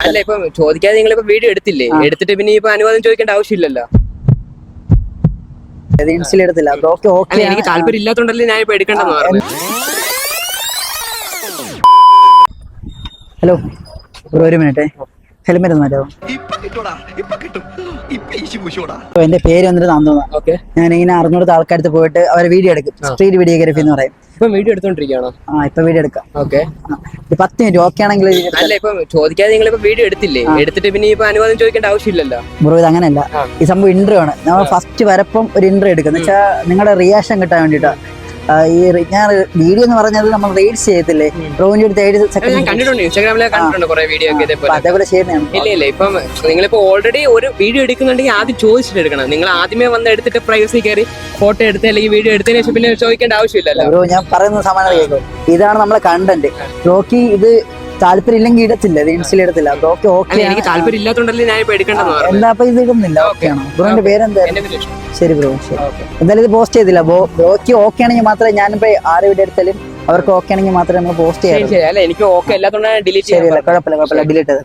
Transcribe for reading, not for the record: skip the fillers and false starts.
അല്ല ഇപ്പൊ ചോദിക്കാതെ നിങ്ങളിപ്പോ വീഡിയോ എടുത്തില്ലേ, എടുത്തിട്ട് പിന്നെ ഇപ്പൊ അനുവാദം ചോദിക്കേണ്ട ആവശ്യമില്ലല്ലോ. എടുത്തില്ല. എനിക്ക് താല്പര്യം ഇല്ലാത്തോണ്ടല്ലേ ഞാൻ ഇപ്പൊ എടുക്കണ്ടെന്ന് പറഞ്ഞു. ഹലോ ബ്രോ, ഒരു മിനിറ്റ്, ഹെൽമെറ്റ് ഒന്ന് മാറ്റാവോ? എന്റെ പേര് വന്നിട്ട് നന്ദന. ഞാൻ ഇങ്ങനെ അറിഞ്ഞുകൊടുത്ത ആൾക്കാർക്ക് പോയിട്ട് അവരെ വീഡിയോ എടുക്കും. സ്ട്രീറ്റ് വീഡിയോഗ്രാഫി എന്ന് പറയും. ഇപ്പൊ വീഡിയോ എടുത്തോണ്ടിരിക്കുകയാണോ? ഇപ്പൊ വീഡിയോ എടുക്കാം. 10 മിനിറ്റ് ഓക്കെ ആണെങ്കിൽ. അല്ല ഇപ്പൊ ചോദിക്കാതെ നിങ്ങളിപ്പോ വീഡിയോ എടുത്തില്ലേ, എടുത്തിട്ട് പിന്നെ ഇപ്പൊ അനുവാദം ചോദിക്കേണ്ട ആവശ്യമില്ലല്ലോ. ബ്രോ, ഇത് അങ്ങനെയല്ല. ഈ സംഭവം ഇന്റർവ്യൂ ആണ്. നമ്മൾ ഫസ്റ്റ് വരപ്പം ഒരു ഇന്റർവ്യൂ എടുക്കും. എന്ന് വെച്ചാൽ നിങ്ങളുടെ റിയാക്ഷൻ കിട്ടാൻ വേണ്ടിട്ടാ. ഞാൻ വീഡിയോ എന്ന് പറഞ്ഞത് നമ്മൾ റീൽസ് ചെയ്യത്തില്ലേ, ഡ്രോയിന്റെ അടുത്ത് 7 സെക്കൻഡ് കണ്ടിട്ടുണ്ട്, ഇൻസ്റ്റാഗ്രാമിലൊക്കെ കണ്ടിട്ടുണ്ട് കുറെ വീഡിയോ ഒക്കെ ഇതേപോലെ. അതേപോലെ ചെയ്യുന്നതാണ്. ഇല്ല ഇപ്പം നിങ്ങളിപ്പോ ഓൾറെഡി ഒരു വീഡിയോ എടുക്കുന്നുണ്ടെങ്കിൽ ആദ്യം ചോദിച്ചിട്ട് എടുക്കണം. നിങ്ങൾ ആദ്യമേ വന്ന് എടുത്തിട്ട് പ്രൈവസി കയറി ഫോട്ടോ എടുത്ത് അല്ലെങ്കിൽ വീഡിയോ എടുത്തതിന് ശേഷം പിന്നെ ചോദിക്കേണ്ട ആവശ്യമില്ലല്ലോ. ബ്രോ, ഞാൻ പറയുന്ന സമാനം കേൾക്കും. ഇതാണ് നമ്മളെ കണ്ടന്റ്. ബ്രോക്ക് ഇത് താല്പര്യം ഇല്ലെങ്കിൽ ഇടത്തില്ല, റീൽസിൽ ഇടത്തില്ല. ബ്രോക്ക് ഓക്കെ. എനിക്ക് താല്പര്യം ഇല്ലാത്തോണ്ടല്ലേ ഞാൻ ഇപ്പൊ എടുക്കണ്ടെന്ന് പറഞ്ഞു. എന്താ അപ്പൊ ഇത് ഇടുന്നില്ല? ഓക്കെ ആണോ? ബ്രോന്റെ പേരെന്തായിരുന്നു? ശരി ബ്രോ, ശരി. എന്തായാലും ഇത് പോസ്റ്റ് ചെയ്തില്ല. ബ്രോക്ക് ഓക്കെ ആണെങ്കിൽ മാത്രമേ ഞാനിപ്പോ ആരെ വീഡിയോ എടുത്താലും അവർക്ക് ഓക്കെ ആണെങ്കിൽ മാത്രമേ നമ്മൾ പോസ്റ്റ് ചെയ്യാം. അല്ല എനിക്ക് ഓക്കെ അല്ലാത്തോണ്ടാണ് ഡിലീറ്റ് ശരിയല്ല, കുഴപ്പമില്ല, ഡിലീറ്റ് ചെയ്ത്.